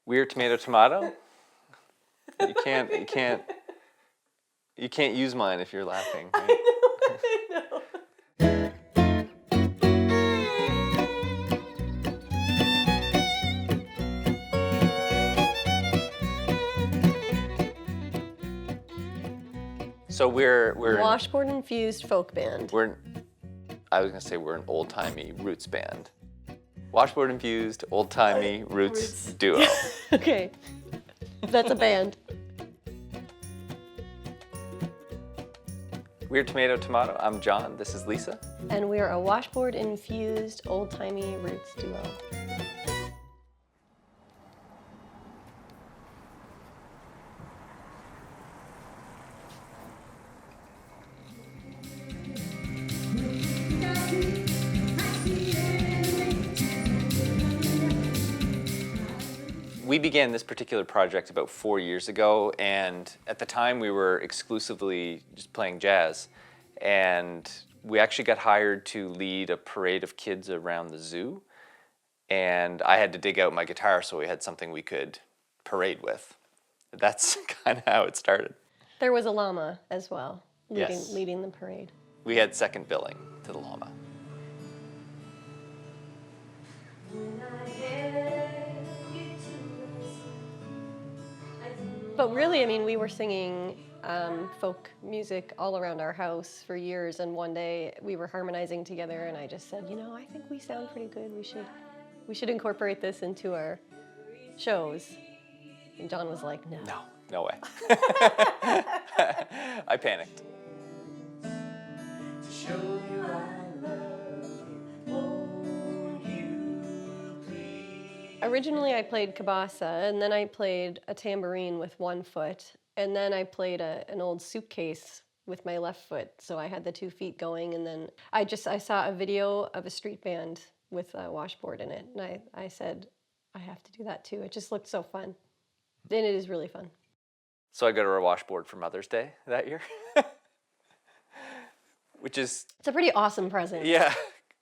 Weird tomato. You can't use mine if you're laughing. Right? I know. So we're Washboard infused folk band. I was gonna say we're an old-timey roots band. Washboard infused, old-timey roots duo. Okay, that's a band. Weird tomato. I'm John. This is Lisa. And we're a washboard infused old-timey roots duo. We began this particular project about 4 years ago, and at the time we were exclusively just playing jazz. And we actually got hired to lead a parade of kids around the zoo. And I had to dig out my guitar so we had something we could parade with. That's kind of how it started. There was a llama as well, Yes. leading the parade. We had second billing to the llama. But really, I mean, we were singing folk music all around our house for years, and one day we were harmonizing together, and I just said, I think we sound pretty good. We should incorporate this into our shows. And John was like, no. No way. I panicked. Originally, I played kabasa, and then I played a tambourine with one foot, and then I played an old suitcase with my left foot, so I had the 2 feet going, and then I saw a video of a street band with a washboard in it, and I said, I have to do that too. It just looked so fun, and it is really fun. So I got her a washboard for Mother's Day that year. Which is... It's a pretty awesome present. Yeah,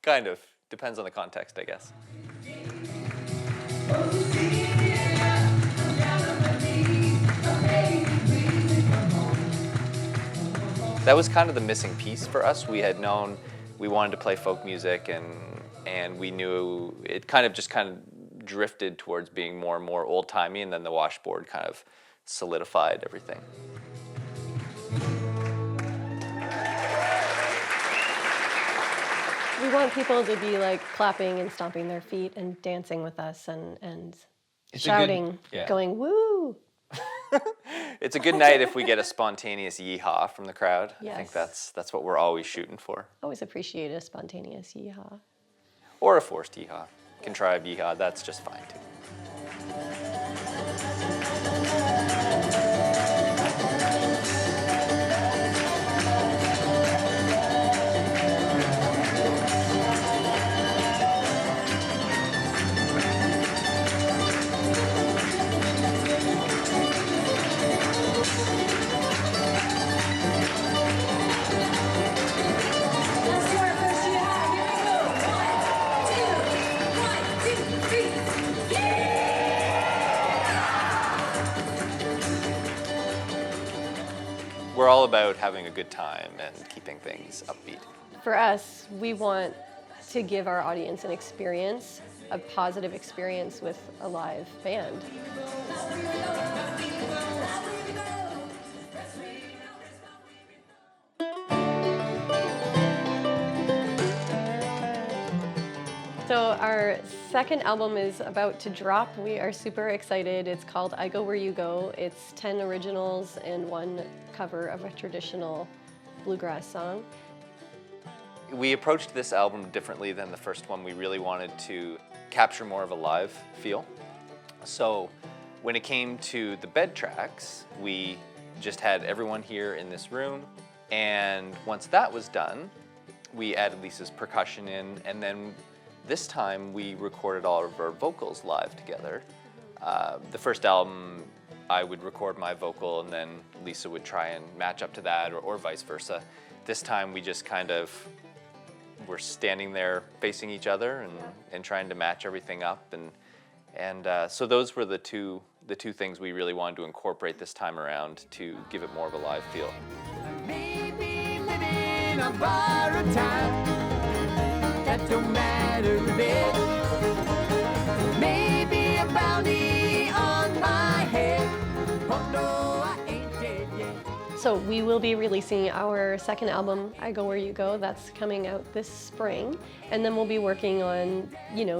kind of. Depends on the context, I guess. That was kind of the missing piece for us. We had known we wanted to play folk music, and we knew it kind of drifted towards being more and more old-timey, and then the washboard kind of solidified everything. We want people to be like clapping and stomping their feet and dancing with us and shouting, going, woo! It's a good night if we get a spontaneous yeehaw from the crowd. Yes. I think that's what we're always shooting for. Always appreciate a spontaneous yeehaw. Or a forced yeehaw. Contrived yeehaw, that's just fine too. We're all about having a good time and keeping things upbeat. For us, we want to give our audience an experience, a positive experience with a live band. So our second album is about to drop. We are super excited. It's called I Go Where You Go. It's 10 originals and 1 cover of a traditional bluegrass song. We approached this album differently than the first one. We really wanted to capture more of a live feel. So when it came to the bed tracks, we just had everyone here in this room. And once that was done, we added Lisa's percussion in, and then this time we recorded all of our vocals live together. The first album, I would record my vocal and then Lisa would try and match up to that, or vice versa. This time we just kind of were standing there facing each other and trying to match everything up, And so those were the two things we really wanted to incorporate this time around to give it more of a live feel. Maybe living on borrowed time, that don't matter a bit. Maybe a bounty on my head, oh no, I ain't dead yet. So we will be releasing our second album, I Go Where You Go. That's coming out this spring. And then we'll be working on,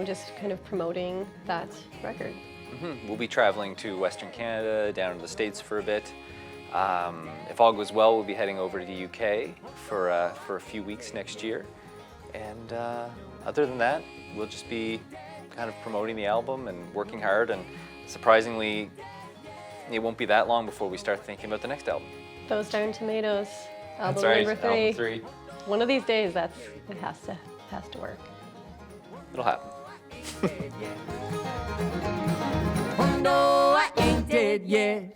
just kind of promoting that record. We'll be traveling to Western Canada, down to the States for a bit. If all goes well, we'll be heading over to the UK for a few weeks next year. And other than that, we'll just be kind of promoting the album and working hard. And surprisingly, it won't be that long before we start thinking about the next album. Those Darn Tomatoes, album That's right, number 3. album 3. One of these days, it has to work. It'll happen. Oh no, I ain't dead yet.